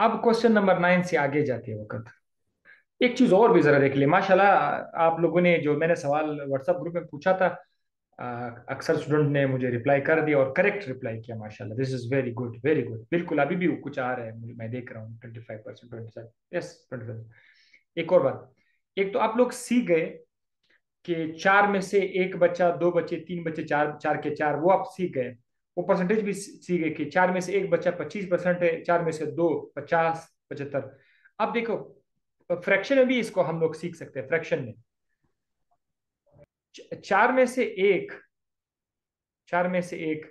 अब question number 9 से आगे जाते वक्त एक चीज और भी जरा देख ले माशाल्लाह। आप लोगों ने जो मैंने सवाल व्हाट्सएप ग्रुप में पूछा था, अक्सर स्टूडेंट ने मुझे रिप्लाई कर दिया और करेक्ट रिप्लाई किया। माशाल्लाह, this is very good, very good. बिल्कुल, अभी भी कुछ आ रहा है, मैं देख रहा हूँ 25%, 27, यस 25। एक और बात, एक तो आप लोग सीख गए कि चार में से एक बच्चा, दो बच्चे, तीन बच्चे, चार, चार के चार, वो आप सीख गए। वो परसेंटेज भी सीख गए कि चार में से एक बच्चा 25% है, चार में से दो 50, 75। अब देखो, फ्रैक्शन में भी इसको हम लोग सीख सकते हैं। फ्रैक्शन में चार में से एक, चार में से एक,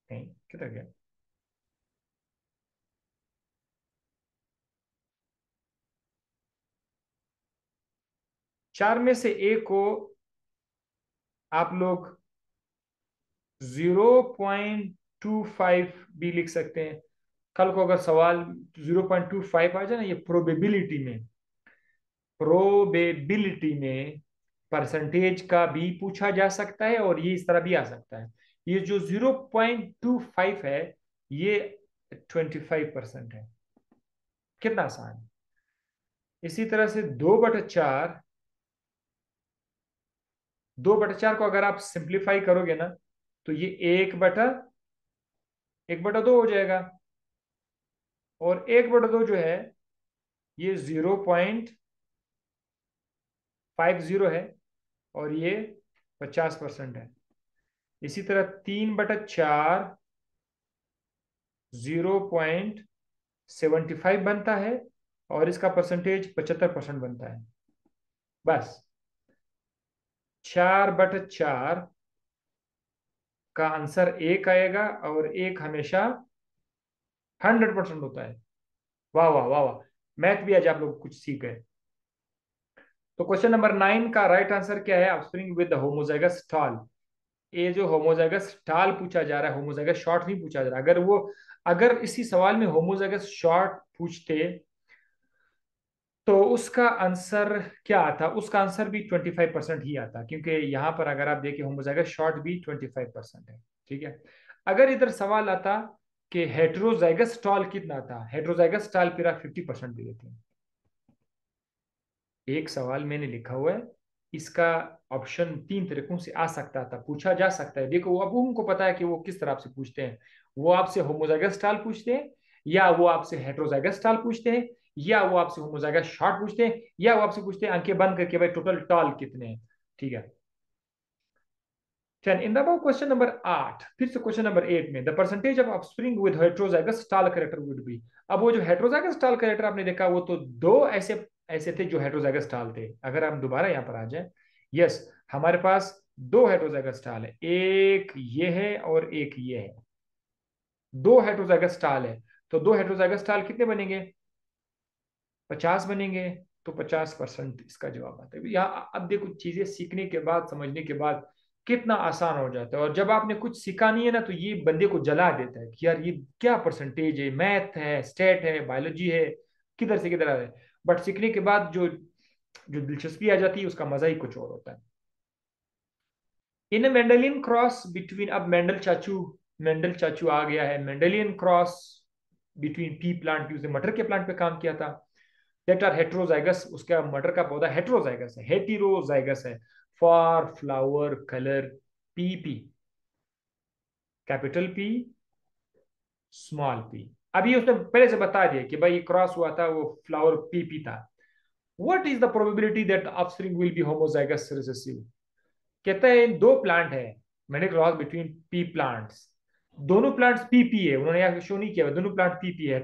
नहीं किधर गया, चार में से एक को आप लोग 0.25 भी लिख सकते हैं। कल को अगर सवाल 0.25 आ जाए ना, ये प्रोबेबिलिटी में परसेंटेज का भी पूछा जा सकता है और ये इस तरह भी आ सकता है। ये जो 0.25 है, ये 25% है। कितना आसान है। इसी तरह से 2/4, 2/4 को अगर आप सिंप्लीफाई करोगे ना, तो ये 1/2 हो जाएगा। और 1/2 जो है, ये 0.50 है और ये 50% है। इसी तरह 3/4 0.75 बनता है और इसका परसेंटेज 75% बनता है। बस 4/4 का आंसर एक आएगा और एक हमेशा 100% होता है। वाह वाह वाह वाह, मैथ भी आज आप लोग कुछ सीख गए। तो क्वेश्चन नंबर 9 का राइट आंसर क्या है? Offspring with homozygous stall. ये जो होमोजाइगस स्टॉल पूछा जा रहा है, होमोजाइगस शॉर्ट नहीं पूछा जा रहा। अगर इसी सवाल में होमोजाइगस शॉर्ट पूछते तो उसका आंसर क्या आता? उसका आंसर भी 25% ही आता, क्योंकि यहां पर अगर आप देखें होमोजाइगस शॉर्ट भी 25% है। ठीक है। अगर इधर सवाल आता कि हेट्रोजाइगस स्टॉल कितना था, हेट्रोजाइगस स्टॉल फिर आप 50% दे देते हैं। एक सवाल मैंने लिखा हुआ है, इसका ऑप्शन तीन तरीकों से आ सकता था, पूछा जा सकता है। देखो, अब उनको पता है कि वो किस तरह से पूछते हैं। वो आपसे होमोजाइगस टाल पूछते हैं, या वो आपसे हेट्रोजाइगस टाल पूछते हैं, या वो आपसे होमोजाइगस शॉर्ट पूछते हैं, या वो आपसे पूछते हैं आंखें बंद करके भाई टोटल टॉल कितने हैं। ठीक है। 10 in the above question number 8, फिर से क्वेश्चन नंबर 8 में, the percentage of offspring with heterozygous टाल कैरेक्टर वुड बी। अब वो जो हेट्रोजाइगस टाल कैरेक्टर आपने देखा, वो तो दो ऐसे ऐसे थे जो हेट्रोजाइगस टाल थे। अगर हम दोबारा यहां पर आ जाए, यस, हमारे पास दो हेट्रोजाइगस टाल है, एक ये है और एक ये है। दो हेट्रोजाइगस टाल है, तो दो हेट्रोजाइगस टाल कितने बनेंगे? 50 बनेंगे। तो 50% इसका जवाब आता है। यहाँ अब देखो, चीजें सीखने के बाद, समझने के बाद कितना आसान हो जाता है। और जब आपने कुछ सीखा नहीं है ना, तो ये बंदे को जला देता है कि यार ये क्या परसेंटेज है, मैथ है, स्टेट है, बायोलॉजी है, किधर से किधर आ रहा है। बट सीखने के बाद जो जो दिलचस्पी आ जाती है, उसका मजा ही कुछ और होता है। इन मेंडेलियन क्रॉस बिटवीन, अब मेंडल चाचू आ गया है। Mendelian cross between pea plant, उसने मटर के प्लांट पे काम किया था। दैट आर हेट्रोजाइगस, उसका मटर का पौधा हेट्रोजाइगस है, हेटेरोजाइगस है for flower colour P, capital P, small P. अभी उसने पहले से बता दिया कि भाई ये क्रॉस हुआ था, वो फ्लावर पी था। What is the probability that offspring will be homozygous recessive? कहता है दो प्लांट है, मैंने क्रॉस बिटवीन पी प्लांट्स, दोनों प्लांट्स पीपी है, उन्होंने यहाँ शो नहीं किया, दोनों प्लांट पीपी है,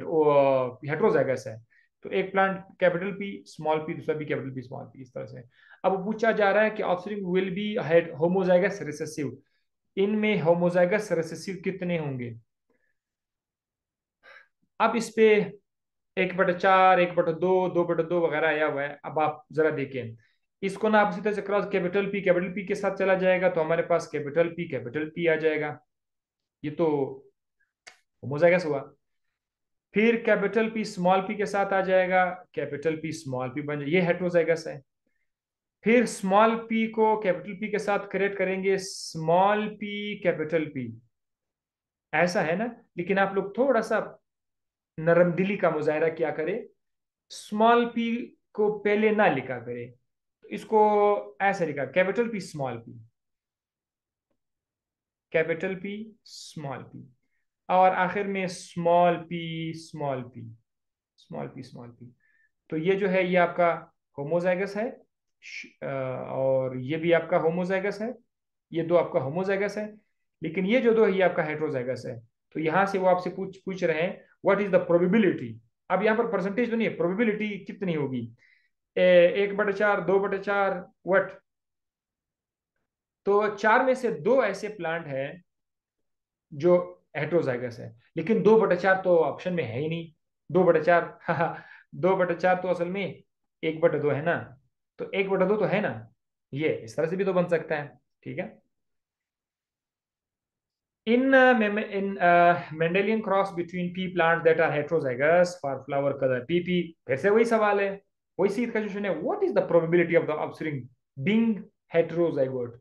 हेट्रोजाइगस है। तो एक plant capital P small P, दूसरा भी कैपिटल पी स्मॉल पी, इस तरह से। अब पूछा जा रहा है कि offspring will be homozygous recessive, इनमें होमोजाइगस रिसेसिव कितने होंगे? अब इस पे 1/4, 1/2, 2/2 वगैरह आया हुआ है। अब आप जरा देखें इसको ना, आप इसी तरह से क्रॉस कैपिटल पी के साथ चला जाएगा, तो हमारे पास कैपिटल पी आ जाएगा। ये तो होमोजाइगस हुआ। फिर कैपिटल पी स्मॉल पी के साथ आ जाएगा, कैपिटल पी स्मॉल पी बन जाए, ये हेट्रोजाइगस है। फिर स्मॉल पी को कैपिटल पी के साथ करेक्ट करेंगे, स्मॉल पी कैपिटल पी, ऐसा है ना। लेकिन आप लोग थोड़ा सा नरम दिली का मुजाहरा क्या करे, स्मॉल पी को पहले ना लिखा करे, तो इसको ऐसे लिखा, capital P small P, capital P small P, और आखिर में small P small P, small P small P. तो ये जो है ये आपका होमोजाइगस है, और ये भी आपका होमोजाइगस है, ये दो आपका होमोजाइगस है, लेकिन ये जो दो है ये आपका हेट्रोजाइगस है। तो यहां से वो आपसे पूछ पूछ रहे हैं व्हाट इज द प्रोबेबिलिटी। अब यहाँ पर परसेंटेज तो नहीं है, प्रोबेबिलिटी कितनी होगी, 1/4, 2/4, वट। तो चार में से दो ऐसे प्लांट है जो हेट्रोजाइगस है, लेकिन 2/4 तो ऑप्शन में है ही नहीं। 2/4 2/4 तो असल में 1/2 है ना, तो 1/2 तो है ना, ये इस तरह से भी तो बन सकता है। ठीक है। In Mendelian cross between pea plants that are heterozygous for flower color PP, फिर से वही सवाल है, वही सीध का क्वेश्चन है, what is the probability of the offspring being heterozygote.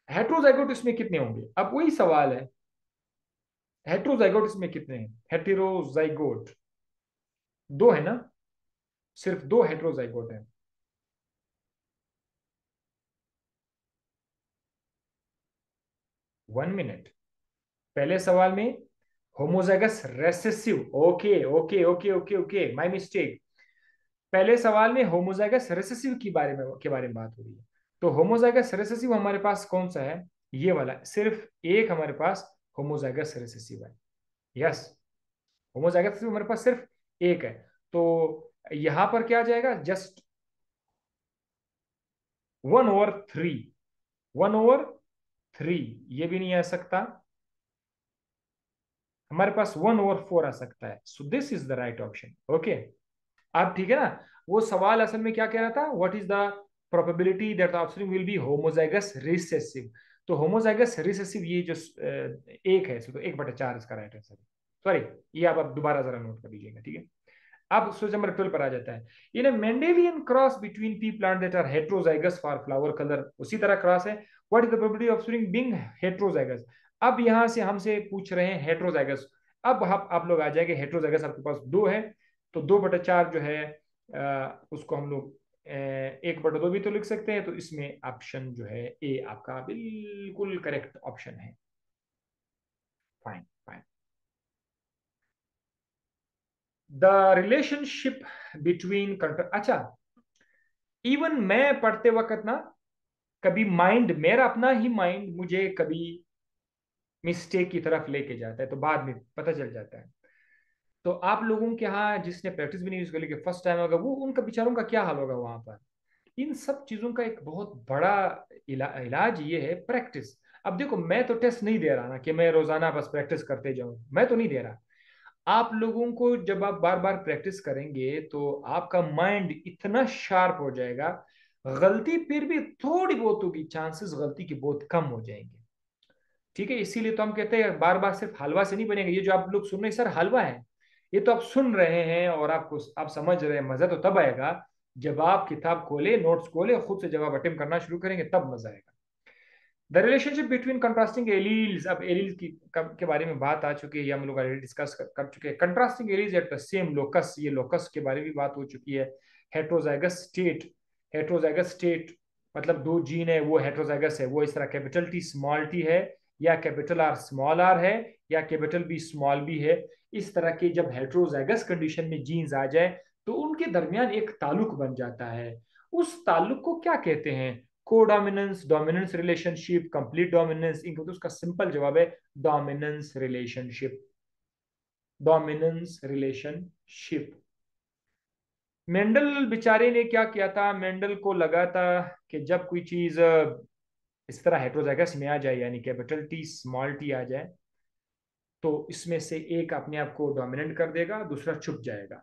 Heterozygote इसमें कितने होंगे, अब वही सवाल है, हेट्रोजाइगोट इसमें कितने हैं, हेटेरोजाइगोट दो है ना, सिर्फ दो हेट्रोजाइगोट है। 1 मिनट, पहले सवाल में homozygous recessive, okay okay okay okay okay, my mistake. पहले सवाल में होमोजाइगस रेसेसिव के बारे में बात हो रही है। तो होमोजाइगस रेसेसिव हमारे पास कौन सा है, ये वाला, सिर्फ एक हमारे पास होमोजाइगस रेसेसिव है। यस, होमोजाइगस रेसेसिव हमारे पास सिर्फ एक है। तो यहां पर क्या आ जाएगा, जस्ट 1/3, 1/3, ये भी नहीं आ सकता, हमारे पास 1/4 आ सकता है। So this is the right option. Okay, अब ठीक है ना। वो सवाल असल में क्या कह रहा था, what is the probability that the offspring will be homozygous recessive. तो होमोजाइगस रिसेसिव ये जो एक है, तो 1/4 इसका राइट आंसर है। सॉरी, ये आप दोबारा जरा नोट कर लीजिएगा, ठीक है। अब सोच नंबर 12 पर आ जाता है, in a Mendelian cross between pea plant that are heterozygous for flower colour, उसी तरह क्रॉस है, what is the probability offspring being heterozygous. अब यहां से हमसे पूछ रहे हैं हेट्रोजाइगस। अब आप लोग आ जाएंगे, हेट्रोजाइगस आपके पास दो है, तो 2/4 जो है उसको हम लोग 1/2 भी तो लिख सकते हैं, तो इसमें ऑप्शन जो है ए आपका बिल्कुल करेक्ट ऑप्शन है। Fine fine. The relationship between, अच्छा, इवन मैं पढ़ते वक्त ना, कभी माइंड मेरा अपना ही माइंड मुझे कभी मिस्टेक की तरफ लेके जाता है, तो बाद में पता चल जाता है। तो आप लोगों के यहाँ जिसने प्रैक्टिस भी नहीं यूज कर ली, फर्स्ट टाइम होगा, वो उनका बेचारों का क्या हाल होगा वहां पर। इन सब चीजों का एक बहुत बड़ा इलाज ये है, प्रैक्टिस। अब देखो, मैं तो टेस्ट नहीं दे रहा ना कि मैं रोजाना बस प्रैक्टिस करते जाऊं, मैं तो नहीं दे रहा। आप लोगों को जब आप बार बार प्रैक्टिस करेंगे तो आपका माइंड इतना शार्प हो जाएगा, गलती फिर भी थोड़ी बहुत होगी, चांसेस गलती की बहुत कम हो जाएंगे। ठीक है, इसीलिए तो हम कहते हैं बार बार सिर्फ हलवा से नहीं बनेगा। ये जो आप लोग सुन रहे हैं सर हलवा है, ये तो आप सुन रहे हैं और आपको आप समझ रहे हैं, मजा तो तब आएगा जब आप किताब खोले, नोट्स खोले, खुद से जब आप अटेम्प्ट करना शुरू करेंगे तब मजा आएगा। The relationship between contrasting alleles, अब एलील के बारे में बात आ चुकी है, ये हम लोग ऑलरेडी डिस्कस कर चुके हैं। Contrasting alleles at the same locus, ये लोकस के बारे में भी बात हो चुकी है। हेट्रोजाइगस स्टेट, हेट्रोजाइगस स्टेट मतलब दो जीन है वो हेट्रोजाइगस है, वो इस तरह कैपिटल टी स्मॉल टी है, या कैपिटल आर स्मॉल आर है, या कैपिटल बी स्मॉल बी है। इस तरह के जब हेट्रोजाइगस कंडीशन में जीन्स आ जाए तो उनके दरमियान एक ताल्लुक बन जाता है। उस ताल्लुक को क्या कहते हैं, codominance, dominance relationship, complete dominance, इनको तो उसका सिंपल जवाब है dominance relationship, dominance relationship. Mendel बेचारे ने क्या किया था, मेंडल को लगा था कि जब कोई चीज इस तरह हेट्रोजाइगस में आ जाए, यानी कैपिटल टी स्मॉल टी आ जाए, तो इसमें से एक अपने आप को डोमिनेंट कर देगा, दूसरा छुप जाएगा।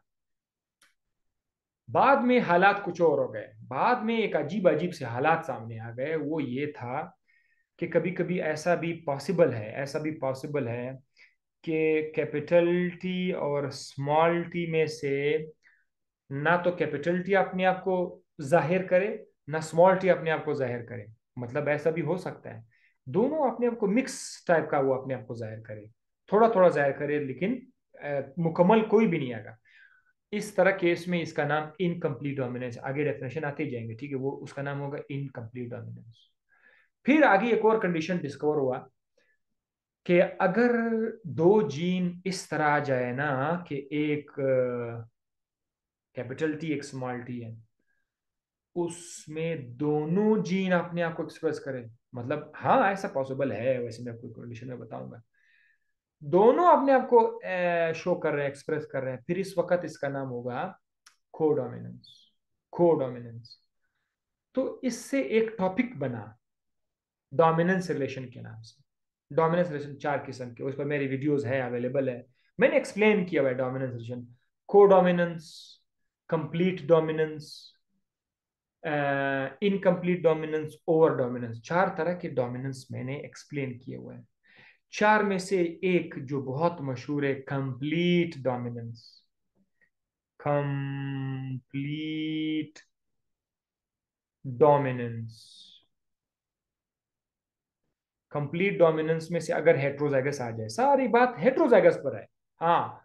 बाद में हालात कुछ और हो गए, बाद में एक अजीब अजीब से हालात सामने आ गए। वो ये था कि कभी कभी ऐसा भी पॉसिबल है, ऐसा भी पॉसिबल है कि कैपिटल टी और स्मॉल टी में से ना तो कैपिटल टी अपने आप को जाहिर करे, ना स्मॉल टी अपने आप को जाहिर करे। मतलब ऐसा भी हो सकता है, दोनों अपने आप को मिक्स टाइप का वो अपने आप को जाहिर करे, थोड़ा थोड़ा जाहिर करे, लेकिन मुकम्मल कोई भी नहीं आएगा। इस तरह केस में इसका नाम इनकम्प्लीट डोमिनेंस, आगे डेफिनेशन आते ही जाएंगे, ठीक है, वो उसका नाम होगा इनकम्प्लीट डोमिनेंस। फिर आगे एक और कंडीशन डिस्कवर हुआ कि अगर दो जीन इस तरह आ जाए ना कि एक कैपिटल टी एक स्मॉल टी है, उसमें दोनों जीन अपने आप को एक्सप्रेस करें, मतलब हाँ ऐसा पॉसिबल है, वैसे मैं कोई कंडीशन में बताऊंगा, दोनों अपने आप को शो कर रहे हैं, एक्सप्रेस कर रहे हैं, फिर इस वक्त इसका नाम होगा कोडोमिनेंस। कोडोमिनेंस। तो इससे एक टॉपिक बना डोमिनेंस रिलेशन के नाम से। डोमिनेंस रिलेशन चार किस्म के, उस पर मेरी वीडियोस है, अवेलेबल है, मैंने एक्सप्लेन किया हुआ है dominance relation. Codominance, complete dominance, incomplete dominance, over dominance, चार तरह के डोमिनेंस मैंने एक्सप्लेन किए हुए हैं। चार में से एक जो बहुत मशहूर है, complete dominance. Complete dominance. Complete dominance में से अगर हेट्रोजाइगस आ जाए, सारी बात हेट्रोजाइगस पर है। हाँ,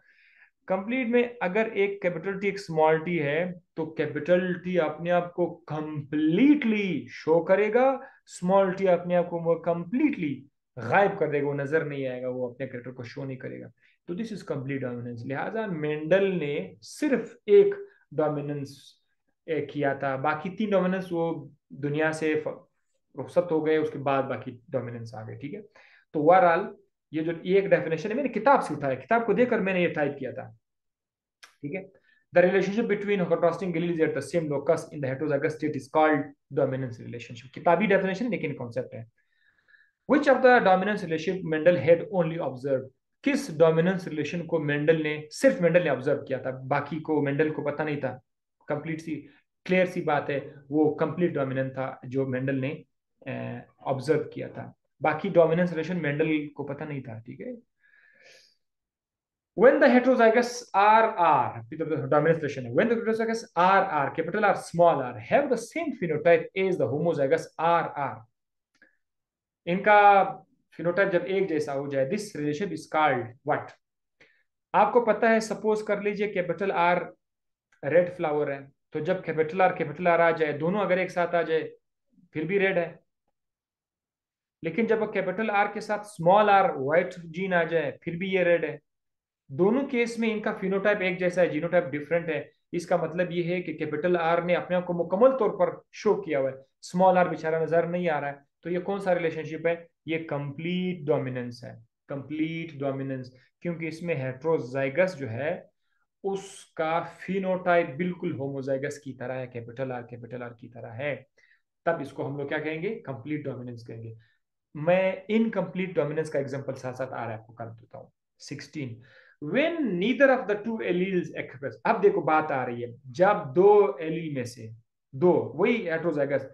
कंप्लीट में अगर एक कैपिटल टी एक स्मॉल टी है, तो कैपिटल टी अपने आप को कंप्लीटली शो करेगा, स्मॉल टी अपने आप को वो कंप्लीटली गायब कर देगा, वो नजर नहीं आएगा, वो अपने कैरेक्टर को शो नहीं करेगा। तो दिस इज कंप्लीट डोमिनेंस। लिहाजा मेंडल ने सिर्फ एक डोमिनेंस किया था, बाकी तीन डोमिनेंस वो दुनिया से रुखसत हो गए, उसके बाद बाकी डोमिनेंस आ गए, ठीक है। तो ओवरऑल ये एक डेफिनेशन है, मैंने किताब से उठाया, किताब को देखकर मैंने ये टाइप किया था, ठीक है। The relationship between contrasting alleles at the same locus in the heterozygous state is called dominance relationship। किताबी डेफिनेशन है लेकिन कॉन्सेप्ट है। Which of the dominance relationship Mendel had only observed? किस डोमिनेंस रिलेशन को मेंडल ने, सिर्फ Mendel ने observe किया था, बाकी को मेंडल को पता नहीं था। कंप्लीट सी क्लियर सी बात है, वो कंप्लीट डोमिनेंट था जो मेंडल ने ऑब्जर्व किया था, बाकी डोमिनेंस रिलेशन मेंडल को पता नहीं था, ठीक है। When the heterozygous RR, the dominance relation, when the heterozygous RR, capital R, small r, have the same phenotype as the homozygous RR, इनका फिनोटाइप जब एक जैसा हो जाए, this relation is called what? आपको पता है, सपोज कर लीजिए कैपिटल आर रेड फ्लावर है, तो जब कैपिटल आर आ जाए, दोनों अगर एक साथ आ जाए फिर भी रेड है, लेकिन जब कैपिटल आर के साथ स्मॉल आर व्हाइट जीन आ जाए फिर भी ये रेड है। दोनों केस में इनका फिनोटाइप एक जैसा है, जीनोटाइप डिफरेंट है। इसका मतलब ये है कि कैपिटल आर ने अपने आप को मुकम्मल तौर पर शो किया हुआ है, स्मॉल आर बेचारा नजर नहीं आ रहा है। तो ये कौन सा रिलेशनशिप है? ये कंप्लीट डोमिनेंस है, कंप्लीट डोमिनेंस, क्योंकि इसमें हेट्रोजाइगस जो है उसका फिनोटाइप बिल्कुल होमोजाइगस की तरह है, कैपिटल आर की तरह है। तब इसको हम लोग क्या कहेंगे? कंप्लीट डोमिनेंस कहेंगे। मैं इनकम्प्लीट डोमिनेंस का एग्जांपल साथ साथ आ रहा है आपको कर देता हूँ। 16 when neither of the two alleles express। अब देखो बात आ रही है, जब दो एलील में से दो, वही हेट्रोजाइगस,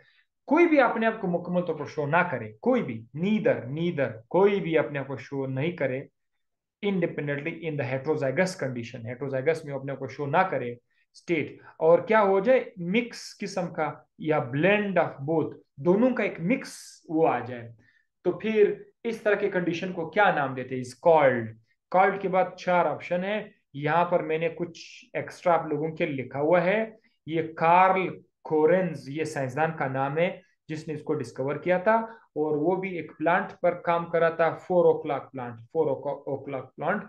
कोई भी अपने आप को मुकम्मल तौर पर शो ना करे, कोई भी, नीदर नीदर कोई भी अपने आप को शो नहीं करे independently in the heterozygous condition, heterozygous में अपने आप को शो ना करे स्टेट, और क्या हो जाए, मिक्स किस्म का या ब्लेंड ऑफ बोथ, दोनों का एक मिक्स वो आ जाए, तो फिर इस तरह के कंडीशन को क्या नाम देते हैं? Is called. कॉल्ड के बाद चार ऑप्शन है, यहां पर मैंने कुछ एक्स्ट्रा आप लोगों के लिखा हुआ है। ये कार्ल कोरेंज, ये साइंसदान का नाम है जिसने इसको डिस्कवर किया था, और वो भी एक प्लांट पर काम करा था, 4 o'clock प्लांट, 4 o'clock प्लांट।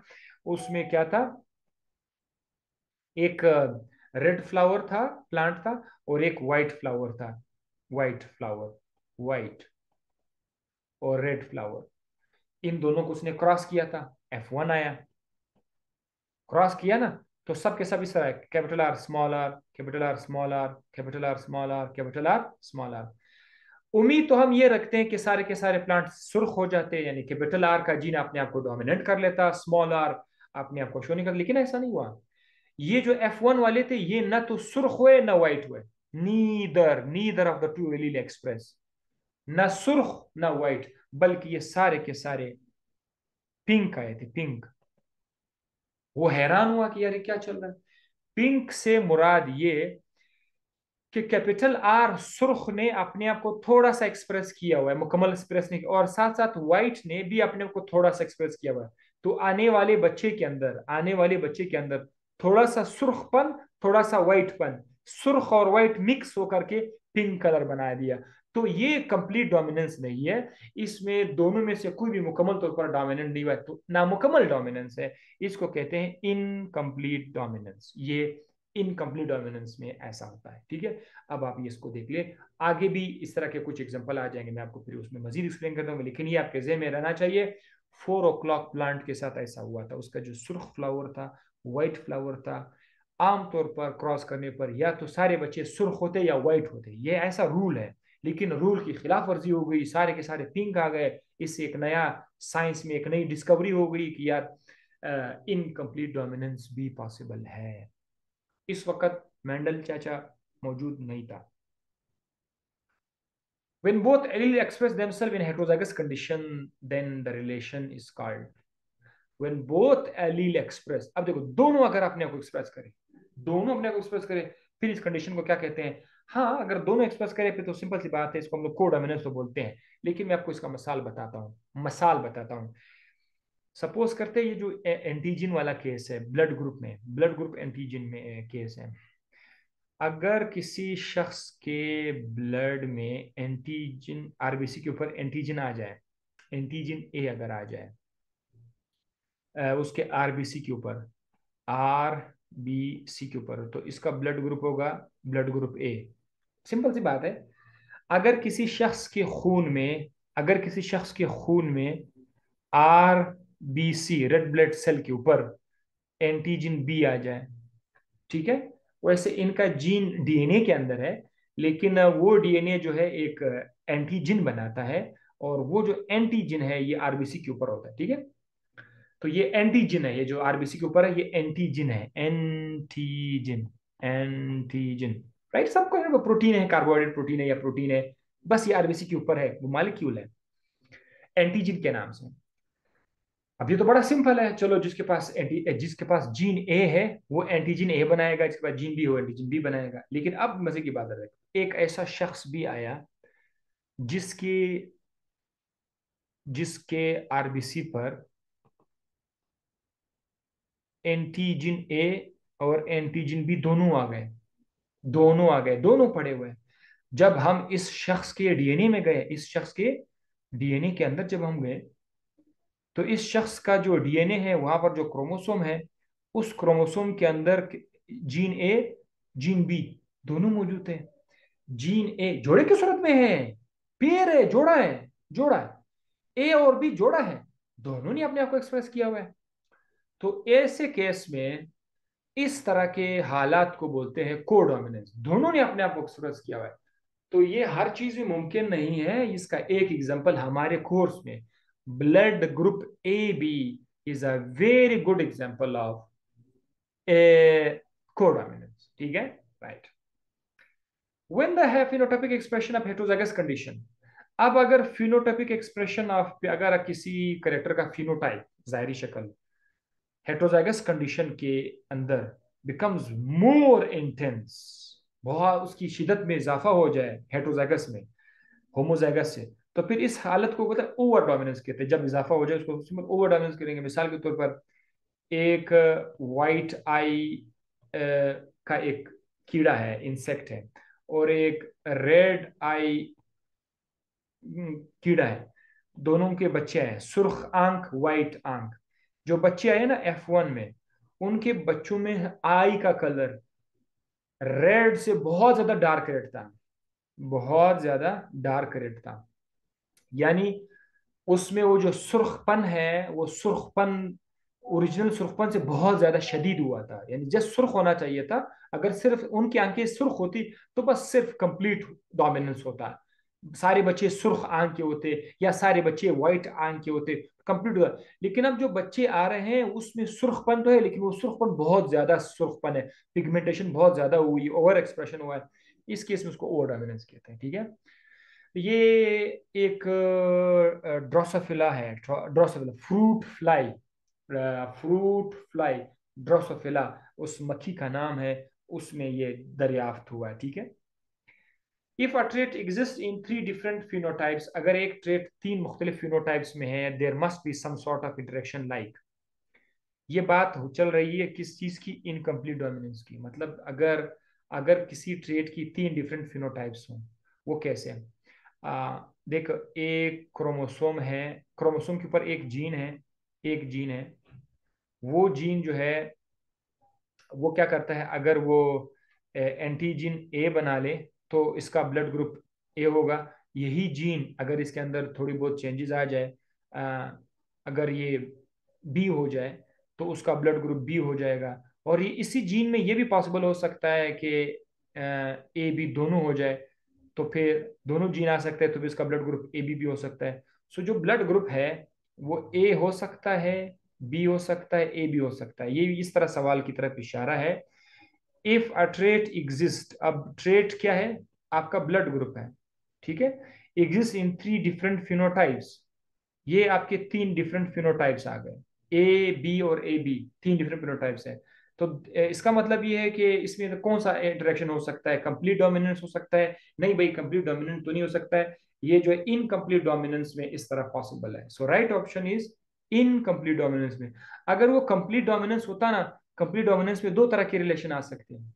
उसमें क्या था, एक रेड फ्लावर था, प्लांट था, और एक व्हाइट फ्लावर था, व्हाइट फ्लावर, व्हाइट और रेड फ्लावर, इन दोनों को उसने क्रॉस किया था, F1 आया। क्रॉस किया ना, तो सब के सब इस तरह है, capital R small R, capital R small R, capital R small R, capital R small R. उम्मीद तो हम ये रखते हैं कि सारे के सारे प्लांट सुर्ख हो जाते हैं, यानी कैपिटल आर का जीन अपने आप को डोमिनेट कर लेता, स्मॉल आर अपने आप को शो नहीं कर, लेकिन ऐसा नहीं हुआ। ये जो F1 वाले थे, ये ना तो सुर्ख हुए ना व्हाइट हुए, neither neither of the two allele express, ना सुर्ख ना व्हाइट, बल्कि ये सारे के सारे पिंक आए थे, पिंक। वो हैरान हुआ कि यार ये क्या चल रहा है। पिंक से मुराद ये कि कैपिटल आर सुर्ख ने अपने आप को थोड़ा सा एक्सप्रेस किया हुआ है, मुकम्मल एक्सप्रेस नहीं, और साथ साथ व्हाइट ने भी अपने आप को थोड़ा सा एक्सप्रेस किया हुआ है। तो आने वाले बच्चे के अंदर थोड़ा सा सुर्खपन, थोड़ा सा व्हाइटपन, सुर्ख और व्हाइट मिक्स होकर के पिंक कलर बना दिया। तो ये कंप्लीट डोमिनेंस नहीं है, इसमें दोनों में से कोई भी मुकम्मल तौर पर डोमिनेंट नहीं हुआ है, तो नामुकम्मल डोमिनेंस है। इसको कहते हैं इनकम्प्लीट डोमिनेंस। ये इनकम्प्लीट डोमिनेंस में ऐसा होता है, ठीक है। अब आप ये इसको देख ले, आगे भी इस तरह के कुछ एग्जांपल आ जाएंगे, मैं आपको फिर उसमें मजीद एक्सप्लेन करता हूँ, लेकिन ये आपके ज़हन में रहना चाहिए। 4 o'clock प्लांट के साथ ऐसा हुआ था, उसका जो सुर्ख फ्लावर था, व्हाइट फ्लावर था। आमतौर पर क्रॉस करने पर या तो सारे बच्चे सुर्ख होते या व्हाइट होते, ये ऐसा रूल है। लेकिन रूल की खिलाफ वर्जी हो गई, सारे के सारे पिंक आ गए। इससे एक नया साइंस में एक नई डिस्कवरी हो गई कि यार इनकम्प्लीट डोमिनेंस भी पॉसिबल है। इस वक्त मेंडल चाचा मौजूद नहीं था। When both allele express themselves in heterozygous condition, then the relation is called. When both allele express, अब देखो दोनों अगर अपने आप को एक्सप्रेस करें, दोनों अपने आप को एक्सप्रेस करें, फिर इस कंडीशन को क्या कहते हैं? हाँ, अगर दोनों एक्सप्रेस करें फिर तो सिंपल सी बात है, इसको हम लोग कोडोमिनेंस तो बोलते हैं। लेकिन मैं आपको इसका मसाल बताता हूँ। सपोज करते हैं ये जो एंटीजन वाला केस है, ब्लड ग्रुप एंटीजन में केस है। अगर किसी शख्स के ब्लड में एंटीजन, आरबीसी के ऊपर एंटीजन आ जाए, एंटीजन ए अगर आ जाए उसके आरबीसी के ऊपर, आरबीसी के ऊपर, तो इसका ब्लड ग्रुप होगा ब्लड ग्रुप ए। सिंपल सी बात है। अगर किसी शख्स के खून में, अगर किसी शख्स के खून में आरबीसी रेड ब्लड सेल के ऊपर एंटीजन बी आ जाए, ठीक है, वैसे इनका जीन डीएनए के अंदर है, लेकिन वो डीएनए जो है एक एंटीजन बनाता है, और वो जो एंटीजन है ये आरबीसी के ऊपर होता है, ठीक है। तो ये एंटीजन है, ये जो आरबीसी के ऊपर है ये एंटीजन है, एंटीजन राइट। सबको प्रोटीन है, कार्बोहाइड्रेट प्रोटीन है या प्रोटीन है, बस ये आरबीसी के ऊपर है, वो मालिक्यूल है एंटीजन के नाम से। अब ये तो बड़ा सिंपल है, चलो जिसके पास जीन ए है वो एंटीजन ए बनाएगा, जिसके पास जीन बी हो एंटीजन बी बनाएगा। लेकिन अब मजे की बात है, एक ऐसा शख्स भी आया जिसके जिसके आरबीसी पर एंटीजन ए और एंटीजन बी दोनों पड़े हुए हैं। जब हम इस शख्स के डीएनए में गए, इस शख्स के डीएनए के अंदर जब हम गए, तो इस शख्स का जो डीएनए है वहां पर जो क्रोमोसोम है, उस क्रोमोसोम के अंदर जीन ए, जीन बी दोनों मौजूद है। जीन ए जोड़े की सूरत में है, पेयर है, जोड़ा है, ए और बी जोड़ा है, दोनों ने अपने आप को एक्सप्रेस किया हुआ है। तो ऐसे केस में इस तरह के हालात को बोलते हैं कोडोमिनेंस, दोनों ने अपने आप को एक्सप्रेस किया हुआ है। तो ये हर चीज में मुमकिन नहीं है। इसका एक एग्जांपल हमारे कोर्स में blood group A B is a very good example of a codominance, ठीक है, right. When the phenotypic expression of heterozygous condition, अब अगर फिनोटाइपिक एक्सप्रेशन ऑफ, अगर किसी करेक्टर का फिनोटाइप, जाहिरी शक्ल, हेटेरोजाइगस कंडीशन के अंदर बिकम्स मोर इंटेंस, बहुत उसकी शिदत में इजाफा हो जाए हेटेरोजाइगस में होमोजाइगस से, तो फिर इस हालत को कहते हैं ओवर डोमिनेंस कहते हैं। जब इजाफा हो जाए उसको ओवर डोमिनेंस करेंगे। मिसाल के तौर पर एक वाइट आई का एक कीड़ा है, इंसेक्ट है, और एक रेड आई कीड़ा है, दोनों के बच्चे हैं, सुर्ख आंख व्हाइट आंख। जो बच्चे आए ना F1 में, उनके बच्चों में आई का कलर रेड से बहुत ज्यादा डार्क रेड था, बहुत ज्यादा डार्क रेड था। यानी उसमें वो जो सुर्खपन है, वो सुर्खपन ओरिजिनल सुर्खपन से बहुत ज्यादा शदीद हुआ था। यानी जस्ट सुर्ख होना चाहिए था, अगर सिर्फ उनकी आंखें सुर्ख होती तो बस सिर्फ कंप्लीट डोमिनेंस होता, सारे बच्चे सुर्ख आंख के होते या सारे बच्चे व्हाइट आंख के होते, कंप्लीट हुआ। लेकिन अब जो बच्चे आ रहे हैं उसमें सुर्खपन तो है, लेकिन वो सुर्खपन बहुत ज्यादा सुर्खपन है, पिगमेंटेशन बहुत ज्यादा हुई, ओवर एक्सप्रेशन हुआ है। इस केस में उसको ओवर डोमिनेंस कहते हैं, ठीक है। ये एक ड्रोसोफिला है, ड्रोसोफिला फ्रूट फ्लाई ड्रोसोफिला उस मक्खी का नाम है, उसमें ये दरियाफ्त हुआ है, ठीक है। If a trait exist in 3 different phenotypes, अगर एक ट्रेट 3 मुख्तलिफ फिनोटाइप्स में है, there must be some sort of interaction like. ये बात चल रही है किस चीज की? इनकम्प्लीट डोमिनेंस की। मतलब अगर अगर किसी ट्रेट की 3 डिफरेंट फिनोटाइप्स हों, वो कैसे हैं? देख, एक क्रोमोसोम है, क्रोमोसोम के ऊपर एक जीन है, एक जीन है। वो जीन जो है वो क्या करता है, अगर वो एंटीजीन ए बना ले तो इसका ब्लड ग्रुप ए होगा। यही जीन अगर इसके अंदर थोड़ी बहुत चेंजेस आ जाए, अगर ये बी हो जाए तो उसका ब्लड ग्रुप बी हो जाएगा। और ये इसी जीन में ये भी पॉसिबल हो सकता है कि ए बी दोनों हो जाए, तो फिर दोनों जीन आ सकते हैं, तो फिर इसका ब्लड ग्रुप ए बी हो सकता है। सो जो ब्लड ग्रुप है वो ए हो सकता है, बी हो सकता है, ए बी हो सकता है। ये इस तरह सवाल की तरफ इशारा है। इफ अ ट्रेट एग्जिस्ट, अब ट्रेट क्या है? आपका ब्लड ग्रुप है, ठीक है। एग्जिस्ट इन 3 डिफरेंट फिनोटाइप्स, ये आपके 3 डिफरेंट फिनोटाइप्स आ गए, ए बी और ए बी, 3 डिफरेंट फिनोटाइप्स है। तो इसका मतलब ये है कि इसमें तो कौन सा इंटरेक्शन हो सकता है? कंप्लीट डोमिनेंस हो सकता है? नहीं भाई, कंप्लीट डोमिनेंस तो नहीं हो सकता है। ये जो है इनकम्प्लीट डोमिनेंस में इस तरह पॉसिबल है। So right option is incomplete dominance में। अगर वो कंप्लीट डोमिनेंस होता ना, कंप्लीट डोमिनेंस में 2 तरह के रिलेशन आ सकते हैं।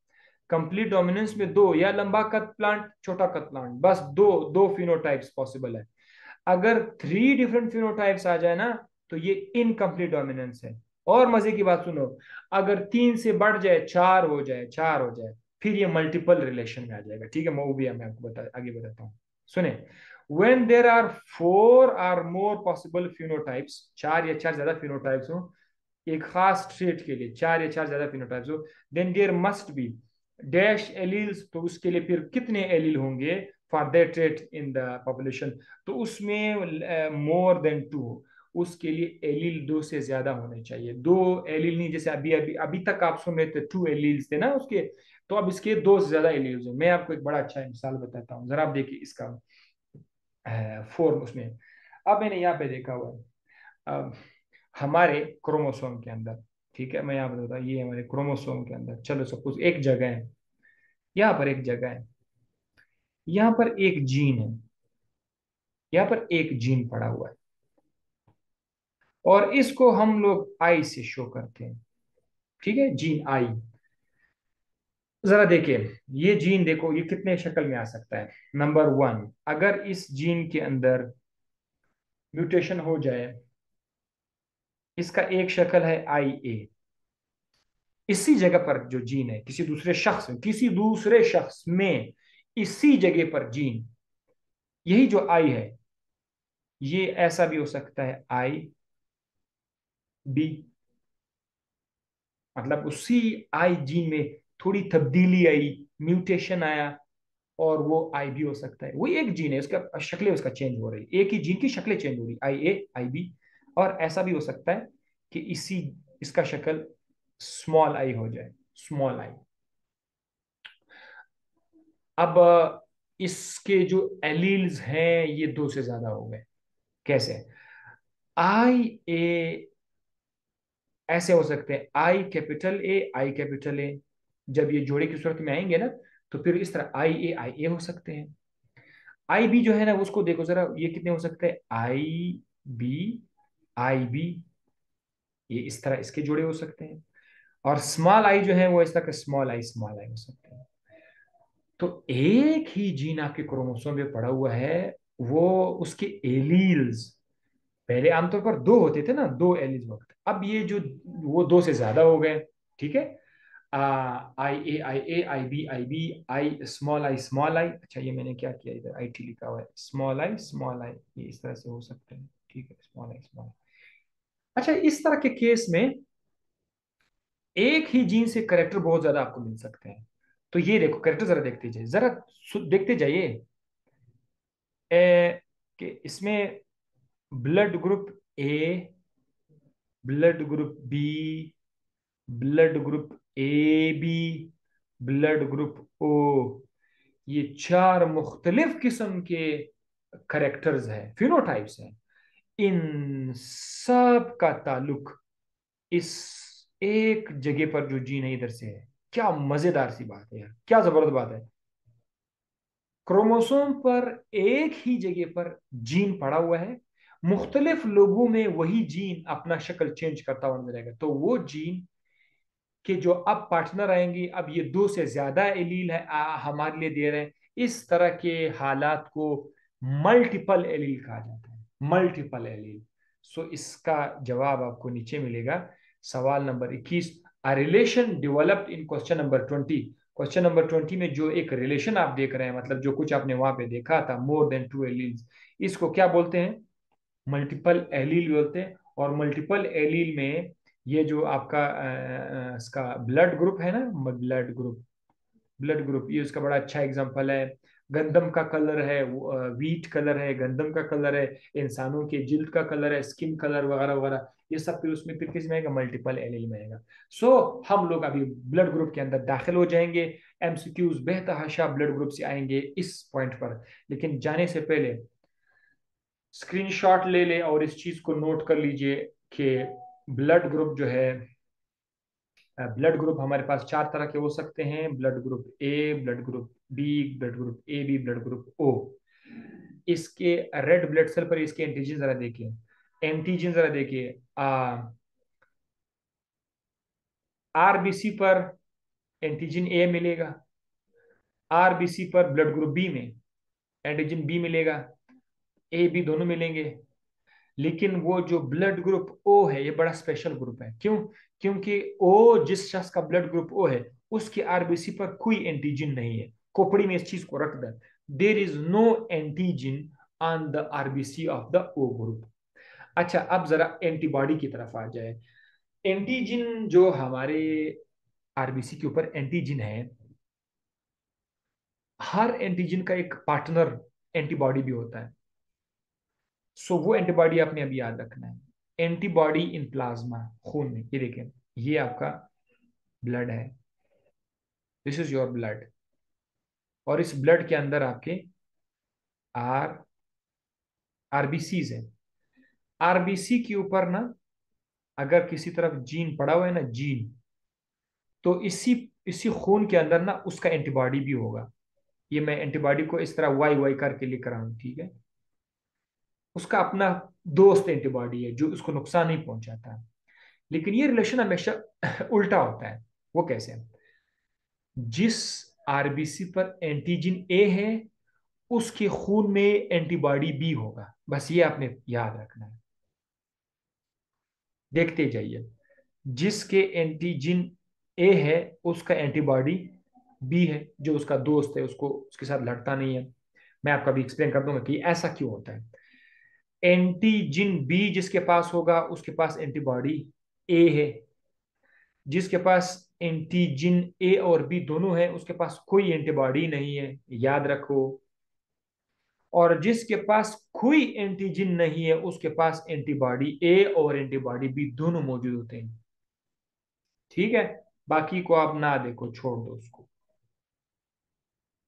कंप्लीट डोमिनेंस में दो, या लंबा कद प्लांट, छोटा कद प्लांट, बस दो दो फिनोटाइप्स पॉसिबल है। अगर 3 डिफरेंट फिनोटाइप्स आ जाए ना, तो ये इनकम्प्लीट डोमिनेंस है। और मजे की बात सुनो, अगर 3 से बढ़ जाए, 4 हो जाए, 4 हो जाए, फिर ये मल्टीपल रिलेशन में आ जाएगा। ठीक है, वो भी मैं आपको आगे बताता हूँ। सुने, when there are 4 or more possible phenotypes, 4 या 4 से ज्यादा फिनोटाइप्स हो एक खास ट्रेट के लिए, 4 या 4 से ज्यादा फिनोटाइप्स हो, then there must be dash alleles, तो उसके लिए फिर कितने एलील होंगे for that trait in the population? तो उसमें मोर देन 2, उसके लिए एलील 2 से ज्यादा होने चाहिए। 2 एलील नहीं, जैसे अभी अभी अभी तक आप सुन रहे थे 2 एलील्स थे ना उसके, तो अब इसके 2 से ज्यादा एलील्स हैं। मैं आपको एक बड़ा अच्छा मिसाल बताता हूँ, जरा आप देखिए इसका फॉर्म उसमें। अब मैंने यहाँ पे देखा हुआ है, अब हमारे क्रोमोसोम के अंदर, ठीक है, मैं यहाँ बताता हूँ, ये हमारे क्रोमोसोम के अंदर, चलो सपोज एक जगह है, यहाँ पर एक जगह है, यहाँ पर एक जीन है, यहाँ पर एक जीन पड़ा हुआ है, और इसको हम लोग आई से शो करते हैं। ठीक है, जीन आई। जरा देखिए, ये जीन देखो, ये कितने शक्ल में आ सकता है। नंबर 1, अगर इस जीन के अंदर म्यूटेशन हो जाए, इसका एक शक्ल है आई ए। इसी जगह पर जो जीन है, किसी दूसरे शख्स में इसी जगह पर जीन, यही जो आई है, ये ऐसा भी हो सकता है आई बी। मतलब उसी आई जीन में थोड़ी तब्दीली आई, म्यूटेशन आया, और वो आई बी हो सकता है। वही एक जीन है, उसका शक्लें उसका चेंज हो रही, एक ही जीन की शक्लें चेंज हो रही, आई ए आई बी। और ऐसा भी हो सकता है कि इसका शक्ल स्मॉल आई हो जाए, स्मॉल आई। अब इसके जो एलील्स हैं ये 2 से ज्यादा हो गए। कैसे? आई ए ऐसे हो सकते हैं, आई capital A, I capital A. जब ये जोड़े की सूरत में आएंगे ना, तो फिर इस तरह आई ए हो सकते हैं। आई बी जो है ना, उसको देखो जरा, ये कितने हो सकते हैं? बी आई बी, ये इस तरह इसके जोड़े हो सकते हैं। और स्मॉल आई जो है वो इस तरह स्मॉल आई हो सकते हैं। तो एक ही जीन आपके क्रोमोसोम में पड़ा हुआ है, वो उसके एलील्स, पहले आमतौर पर 2 होते थे ना, 2 एलील्स वक्त, अब ये जो वो 2 से ज्यादा हो गए। ठीक है, आई बी आई स्मॉल आई। अच्छा, ये मैंने क्या किया, इधर आई टी लिखा हुआ है, स्मॉल आई, ये इस तरह से हो सकते हैं। ठीक है, स्मॉल। अच्छा, इस तरह के केस में एक ही जीन से करेक्टर बहुत ज्यादा आपको मिल सकते हैं। तो ये देखो, करेक्टर जरा देखते जाइए, जरा देखते जाइए, कि इसमें blood group A, blood group B, blood group A B, blood group O, ये 4 मुख्तलिफ किस्म के करेक्टर्स हैं, फिनोटाइप्स हैं। इन सब का ताल्लुक इस एक जगह पर जो जीन है इधर से है। क्या मजेदार सी बात है यार, क्या जबरदस्त बात है। क्रोमोसोम पर एक ही जगह पर जीन पड़ा हुआ है, मुख्तलिफ लोगों में वही जीन अपना शक्ल चेंज करता हुआ नजर आएगा। तो वो जीन कि जो अब पार्टनर आएंगे, अब ये दो से ज्यादा एलील है हमारे लिए दे रहे हैं, इस तरह के हालात को मल्टीपल एलील कहा जाता है, मल्टीपल एलील। सो इसका जवाब आपको नीचे मिलेगा, सवाल number 21। A relation developed in question number 20। Question number 20 में जो एक रिलेशन आप देख रहे हैं, मतलब जो कुछ आपने वहां पे देखा था, मोर देन टू एलील्स, इसको क्या बोलते हैं? मल्टीपल एलील बोलते हैं। और मल्टीपल एलील में ये जो आपका इसका ब्लड ग्रुप है ना, ब्लड ग्रुप ये उसका बड़ा अच्छा एग्जांपल है। गंदम का कलर है, व्हीट कलर है, गंदम का कलर है, इंसानों के जिल्द का कलर है, स्किन कलर वगैरह वगैरह, ये सब फिर उसमें फिर किस में आएगा? मल्टीपल एलील में आएगा। सो हम लोग अभी ब्लड ग्रुप के अंदर दाखिल हो जाएंगे। एमसीक्यूज बेतहाशा ब्लड ग्रुप से आएंगे इस पॉइंट पर, लेकिन जाने से पहले स्क्रीनशॉट ले ले और इस चीज को नोट कर लीजिए कि ब्लड ग्रुप जो है, ब्लड ग्रुप हमारे पास चार तरह के हो सकते हैं: blood group A, blood group B, blood group A B, blood group O. इसके रेड ब्लड सेल पर इसके एंटीजन जरा देखिए, एंटीजन जरा देखिए। आरबीसी पर एंटीजन ए मिलेगा, आरबीसी पर ब्लड ग्रुप बी में एंटीजन बी मिलेगा, ए बी दोनों मिलेंगे। लेकिन वो जो ब्लड ग्रुप ओ है, ये बड़ा स्पेशल ग्रुप है। क्यों? क्योंकि ओ, जिस शख्स का ब्लड ग्रुप ओ है, उसकी आरबीसी पर कोई एंटीजन नहीं है। खोपड़ी में इस चीज को रख दे, there is no antigen on the RBC of the O group. अच्छा, अब जरा एंटीबॉडी की तरफ आ जाए। एंटीजन जो हमारे आरबीसी के ऊपर एंटीजन है, हर एंटीजन का एक पार्टनर एंटीबॉडी भी होता है। सो वो एंटीबॉडी आपने अभी याद रखना है। एंटीबॉडी इन प्लाज्मा, खून में, ये देखें, ये आपका ब्लड है, दिस इज योर ब्लड। और इस ब्लड के अंदर आपके आर आरबीसीज है। आरबीसी के ऊपर ना, अगर किसी तरफ जीन पड़ा हुआ है ना, जीन, तो इसी इसी खून के अंदर ना उसका एंटीबॉडी भी होगा। ये मैं एंटीबॉडी को इस तरह वाई वाई करके लिख रहा हूं, ठीक है? उसका अपना दोस्त एंटीबॉडी है जो उसको नुकसान नहीं पहुंचाता। लेकिन ये रिलेशन हमेशा उल्टा होता है। वो कैसे? जिस आरबीसी पर एंटीजन ए है, उसके खून में एंटीबॉडी बी होगा। बस ये आपने याद रखना है, देखते जाइए। जिसके एंटीजन ए है, उसका एंटीबॉडी बी है, जो उसका दोस्त है, उसको उसके साथ लड़ता नहीं है। मैं आपको अभी एक्सप्लेन कर दूंगा कि ऐसा क्यों होता है। एंटीजन बी जिसके पास होगा, उसके पास एंटीबॉडी ए है। जिसके पास एंटीजन ए और बी दोनों है, उसके पास कोई एंटीबॉडी नहीं है, याद रखो। और जिसके पास कोई एंटीजन नहीं है, उसके पास एंटीबॉडी ए और एंटीबॉडी बी दोनों मौजूद होते हैं। ठीक है? बाकी को आप ना देखो, छोड़ दो उसको,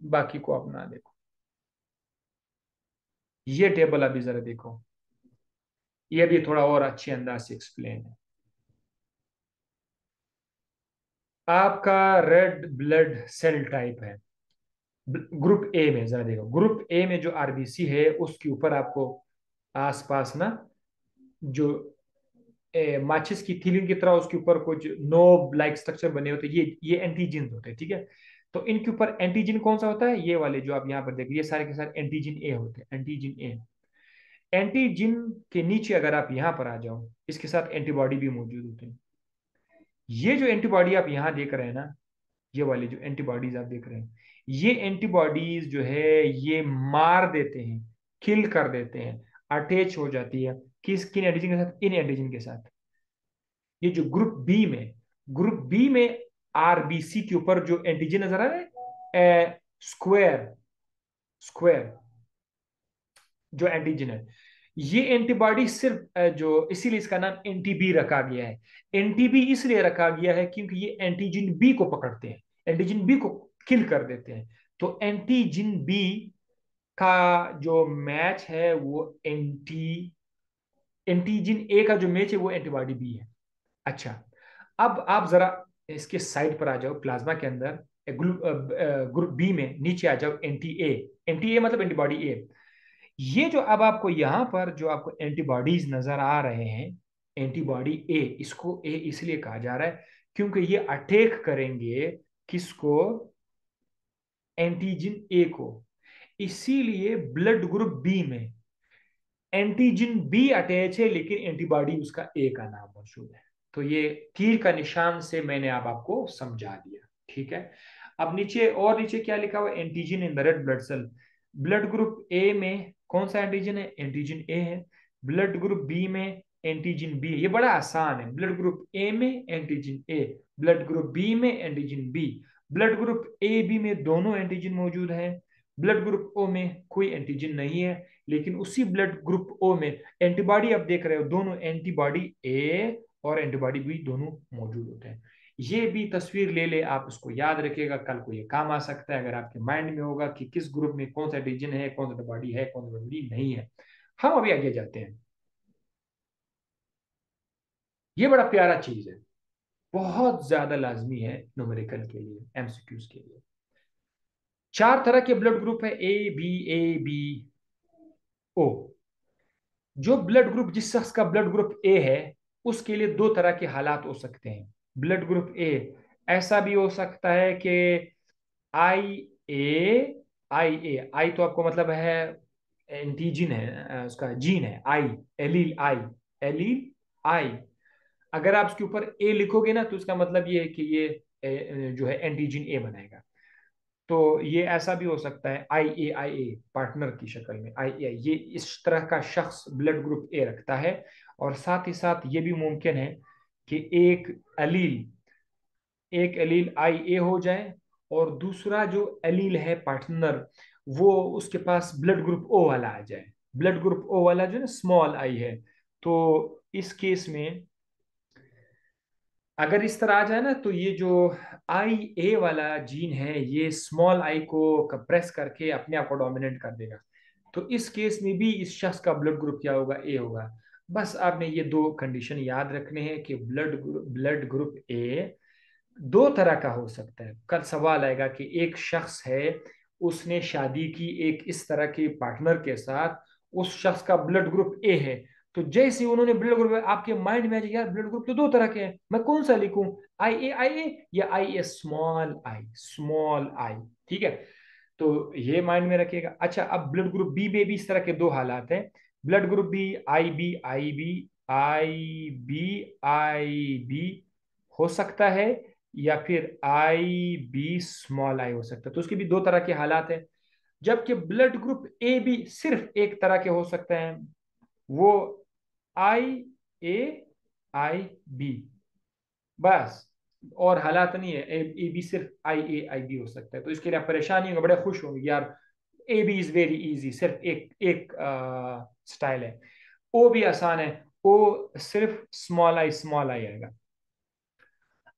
बाकी को आप ना देखो। ये टेबल अभी जरा देखो, ये भी थोड़ा और अच्छे अंदाज से एक्सप्लेन है। आपका रेड ब्लड सेल टाइप है ग्रुप ए में, जरा देखो, ग्रुप ए में जो आरबीसी है, उसके ऊपर आपको आसपास ना, जो माचिस की थीलिंग की तरह उसके ऊपर कुछ नोब लाइक स्ट्रक्चर बने होते हैं, ये एंटीजन होते हैं, ठीक है? तो इनके ऊपर एंटीजन कौन सा होता है? ये वाले जो आप यहाँ पर देख रहे हैं, ये सारे के सारे एंटीजन ए होते हैं, एंटीजन ए। एंटीजन के नीचे अगर आप यहाँ पर आ जाओ, इसके साथ एंटीबॉडी भी मौजूद होते हैं। ये जो एंटीबॉडी आप यहाँ देख रहे हैं ना, ये वाली जो एंटीबॉडीज आप देख रहे हैं, ये एंटीबॉडीज जो है, ये मार देते हैं, किल कर देते हैं, अटैच हो जाती है किन एंटीजन के साथ? इन एंटीजन के साथ। ये जो ग्रुप बी में, ग्रुप बी में आरबीसी के ऊपर जो एंटीजन नजर आ रहा है, स्क्वायर स्क्वायर जो एंटीजन है, ये एंटीबॉडी सिर्फ जो, इसीलिए इसका नाम एंटीबी रखा गया है। एंटीबी इसलिए रखा गया है क्योंकि ये एंटीजन बी को पकड़ते हैं, एंटीजन बी को किल कर देते हैं। तो एंटीजन बी का जो मैच है वो एंटीजन ए का जो मैच है वो एंटीबॉडी बी है। अच्छा, अब आप जरा इसके साइड पर आ जाओ, प्लाज्मा के अंदर। ग्रुप बी में नीचे आ जाओ, एंटी ए। एंटी ए मतलब एंटीबॉडी ए। ये जो अब आपको यहाँ पर जो आपको एंटीबॉडीज नजर आ रहे हैं, एंटीबॉडी ए, इसको ए इसलिए कहा जा रहा है क्योंकि ये अटैक करेंगे किसको? एंटीजन ए को। इसीलिए ब्लड ग्रुप बी में एंटीजन बी अटैच है, लेकिन एंटीबॉडी उसका ए का नाम मौजूद है। तो ये तीर का निशान से मैंने अब आपको समझा दिया, ठीक है। अब नीचे, और नीचे क्या लिखा हुआ? Antigen in the red blood cell. Blood group A में कौन सा एंटीजन है? एंटीजन ए है। ब्लड ग्रुप बी में एंटीजन बी है। ये बड़ा आसान है। ब्लड ग्रुप ए में antigen A, blood group B में antigen B. Blood group A B में दोनों एंटीजन मौजूद है। ब्लड ग्रुप ओ में कोई एंटीजन नहीं है, लेकिन उसी ब्लड ग्रुप ओ में एंटीबॉडी आप देख रहे हो, दोनों एंटीबॉडी ए और एंटीबॉडी बी दोनों मौजूद होते हैं। ये भी तस्वीर ले ले आप, उसको याद रखिएगा, कल को ये काम आ सकता है अगर आपके माइंड में होगा कि किस ग्रुप में कौन सा एंटीजन है, कौन सा एंटीबॉडी है, कौन सा एंटीबॉडी नहीं है। हम अभी आगे जाते हैं। ये बड़ा प्यारा चीज है, बहुत ज्यादा लाजमी है न्यूमेरिकल के लिए, एमसीक्यूज के लिए। 4 तरह के ब्लड ग्रुप है, ए बी ओ। जो ब्लड ग्रुप, जिस शख्स का ब्लड ग्रुप ए है, उसके लिए 2 तरह के हालात हो सकते हैं। ब्लड ग्रुप ए ऐसा भी हो सकता है कि आई ए, आई तो आपको मतलब है एंटीजन है, उसका जीन है आई, एलील आई, एलील आई। अगर आप उसके ऊपर ए लिखोगे ना, तो उसका मतलब ये है कि ये जो है एंटीजन ए बनाएगा। तो ये ऐसा भी हो सकता है आई ए पार्टनर की शक्ल में, आई ए, ये इस तरह का शख्स ब्लड ग्रुप ए रखता है। और साथ ही साथ ये भी मुमकिन है कि एक एलील आई ए हो जाए, और दूसरा जो एलील है पार्टनर, वो उसके पास ब्लड ग्रुप ओ वाला आ जाए। ब्लड ग्रुप ओ वाला जो है ना, स्मॉल आई है। तो इस केस में अगर इस तरह आ जाए ना, तो ये जो आई ए वाला जीन है, ये स्मॉल आई को कंप्रेस करके अपने आप को डोमिनेट कर देगा। तो इस केस में भी इस शख्स का ब्लड ग्रुप क्या होगा? ए होगा। बस आपने ये 2 कंडीशन याद रखने हैं कि ब्लड ग्रुप ए 2 तरह का हो सकता है। कल सवाल आएगा कि एक शख्स है, उसने शादी की एक इस तरह के पार्टनर के साथ, उस शख्स का ब्लड ग्रुप ए है। तो जैसे उन्होंने ब्लड ग्रुप, आपके माइंड में आ जाए यार ब्लड ग्रुप तो 2 तरह के हैं, मैं कौन सा लिखूं? आई ए या आई ए स्मॉल आई, स्मॉल आई। ठीक है, तो ये माइंड में रखिएगा। अच्छा, अब ब्लड ग्रुप बी में भी इस तरह के 2 हालात हैं। Blood group B I B हो सकता है, या फिर आई बी स्मॉल आई हो सकता है। तो उसके भी 2 तरह के हालात हैं। जबकि ब्लड ग्रुप ए भी सिर्फ एक तरह के हो सकते हैं, वो आई ए आई बी, बस। और हालात नहीं है, ए बी सिर्फ आई बी हो सकता है। तो इसके लिए आप परेशान नहीं होंगे, बड़े खुश होंगे यार, A B is very easy, सिर्फ एक एक स्टाइल है। ओ भी आसान है, ओ सिर्फ स्मॉल आई आएगा।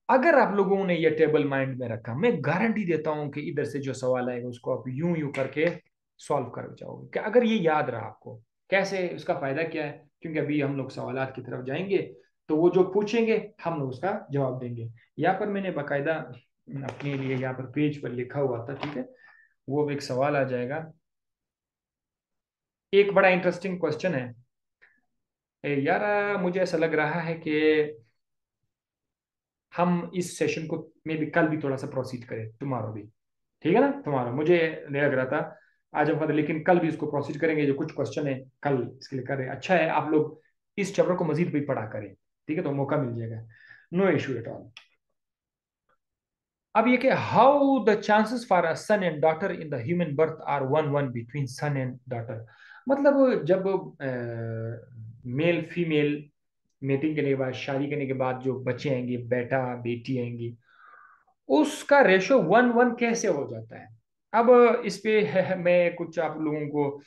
अगर आप लोगों ने ये टेबल माइंड में रखा, मैं गारंटी देता हूं कि इधर से जो सवाल आएगा उसको आप यूं यूं करके सॉल्व कर जाओगे। कि अगर ये याद रहा आपको, कैसे, उसका फायदा क्या है? क्योंकि अभी हम लोग सवालात की तरफ जाएंगे, तो वो जो पूछेंगे हम लोग उसका जवाब देंगे। यहाँ पर मैंने बाकायदा अपने लिए यहाँ पर पेज पर लिखा हुआ था, ठीक है। वो एक सवाल आ जाएगा, एक बड़ा इंटरेस्टिंग क्वेश्चन है। यार मुझे ऐसा लग रहा है कि हम इस सेशन को में भी कल भी थोड़ा सा प्रोसीड करें, टुमारो भी, ठीक है ना? टुमारो मुझे नहीं लग रहा था आज हम, लेकिन कल भी इसको प्रोसीड करेंगे। जो कुछ क्वेश्चन है कल इसके लिए करें। अच्छा है आप लोग इस चैप्टर को मजीद भी पढ़ा करें, ठीक है, तो मौका मिल जाएगा। No issue at all. अब ये कि how the chances for a son and daughter in the human birth are 1-1 between son and daughter. मतलब जब मेल फीमेल मेटिंग करने के बाद, शादी करने के बाद जो बच्चे आएंगे, बेटा बेटी आएंगी, उसका रेशो 1-1 कैसे हो जाता है? अब इस पे मैं कुछ आप लोगों को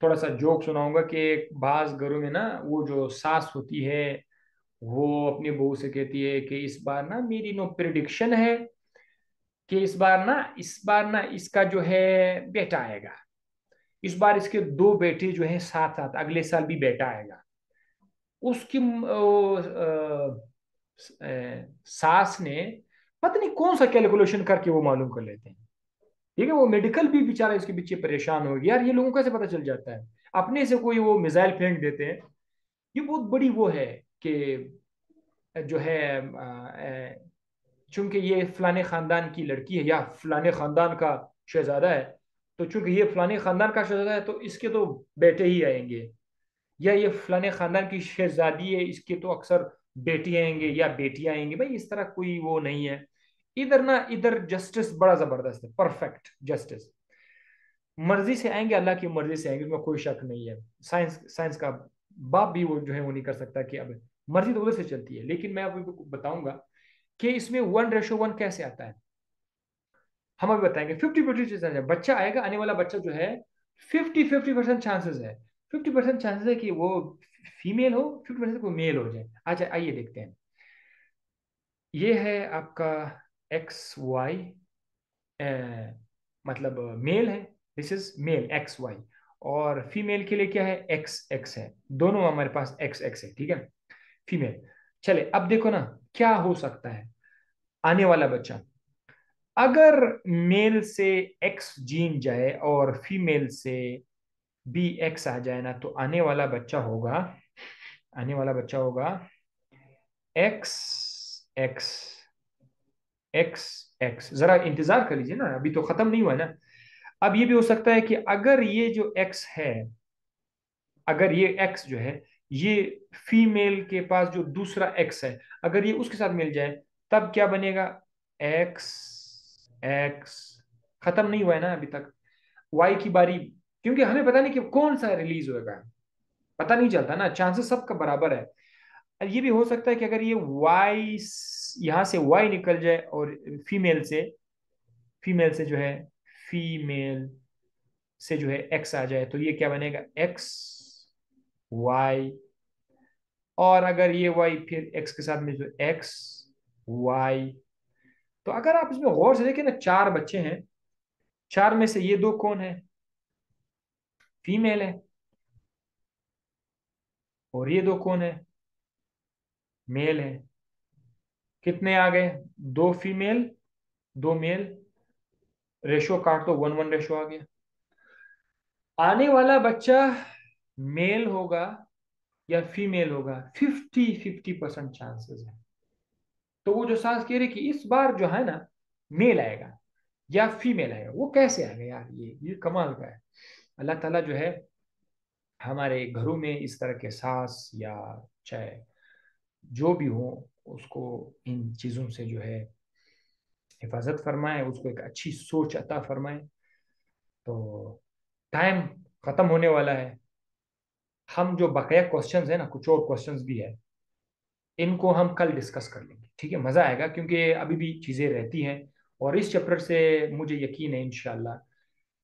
थोड़ा सा जोक सुनाऊंगा कि बाज घरों में ना, वो जो सास होती है, वो अपनी बहू से कहती है कि इस बार ना मेरी नो प्रिडिक्शन है कि इस बार ना इसका जो है बेटा आएगा। इस बार इसके 2 बेटे जो हैं साथ साथ, अगले साल भी बेटा आएगा। उसकी सास ने पता नहीं कौन सा कैलकुलेशन करके वो मालूम कर लेते हैं। ठीक है, वो मेडिकल भी बेचारा इसके पीछे परेशान हो गया यार, ये लोगों को कैसे पता चल जाता है। अपने से कोई वो मिसाइल फेंक देते हैं। ये बहुत बड़ी वो है कि जो है चूंकि ये फलाने खानदान की लड़की है या फलाने खानदान का शहजादा है, तो चूंकि ये फलाने खानदान का शहजादा है तो इसके तो बेटे ही आएंगे, या ये फलाने खानदान की शहजादी है इसके तो अक्सर बेटे आएंगे या बेटियां आएंगी। भाई इस तरह कोई वो नहीं है। इधर ना इधर जस्टिस बड़ा जबरदस्त है, परफेक्ट जस्टिस। मर्जी से आएंगे, अल्लाह की मर्जी से आएंगे, उसमें कोई शक नहीं है। साइंस साइंस का बाप भी वो जो है वो नहीं कर सकता कि अब मर्जी तो उधर से चलती है। लेकिन मैं आपको बताऊंगा कि इसमें 1:1 कैसे आता है। हम अभी बताएंगे 50-50 चांसेस है, बच्चा आएगा, आने वाला बच्चा जो है 50-50% चांसेस है। 50% चांसेस है कि वो फीमेल हो, 50% को मेल हो जाए। अच्छा आइए देखते हैं। ये है आपका XY, मतलब मेल है, दिस इज मेल XY। और फीमेल के लिए क्या है, XX है। दोनों हमारे पास XX है, ठीक है। फीमेल। चले अब देखो ना क्या हो सकता है आने वाला बच्चा। अगर मेल से X जीन जाए और फीमेल से BX आ जाए ना, तो आने वाला बच्चा होगा, आने वाला बच्चा होगा XX XX। जरा इंतजार कर लीजिए ना, अभी तो खत्म नहीं हुआ ना। अब ये भी हो सकता है कि अगर ये जो X है, अगर ये X जो है, ये फीमेल के पास जो दूसरा X है, अगर ये उसके साथ मिल जाए, तब क्या बनेगा, X X। खत्म नहीं हुआ है ना अभी तक। Y की बारी, क्योंकि हमें पता नहीं कि कौन सा रिलीज होगा, पता नहीं चलता ना, चांसेस सबका बराबर है। ये भी हो सकता है कि अगर ये Y यहां से Y निकल जाए और फीमेल से जो है, फीमेल से जो है X आ जाए, तो ये क्या बनेगा, XY। और अगर ये Y फिर X के साथ में जो XY। तो अगर आप इसमें गौर से देखें ना, चार बच्चे हैं, चार में से ये दो कौन है, फीमेल है। और ये दो कौन है, मेल है। कितने आ गए, दो फीमेल दो मेल, रेशो काट दो, 1:1 रेशो आ गया। आने वाला बच्चा मेल होगा या फीमेल होगा, 50-50% चांसेस है। तो वो जो सांस कह रही कि इस बार जो है ना मेल आएगा या फीमेल आएगा, वो कैसे आएगा यार, ये कमाल का है। अल्लाह ताला जो है हमारे घरों में इस तरह के सास या चाहे जो भी हो, उसको इन चीज़ों से जो है हिफाजत फरमाए, उसको एक अच्छी सोच अता फरमाए। तो टाइम खत्म होने वाला है। हम जो बकाया क्वेश्चंस है ना, कुछ और क्वेश्चंस भी है, इनको हम कल डिस्कस कर लेंगे, ठीक है। मज़ा आएगा क्योंकि अभी भी चीज़ें रहती हैं। और इस चैप्टर से मुझे यकीन है इंशाल्लाह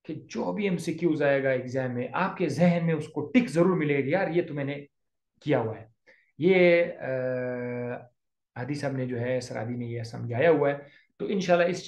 कि जो भी MCQs आएगा एग्जाम में, आपके जहन में उसको टिक जरूर मिलेगी, यार ये तो मैंने किया हुआ है। ये हादी साहब ने जो है, सरादी ने ये समझाया हुआ है। तो इंशाल्लाह इस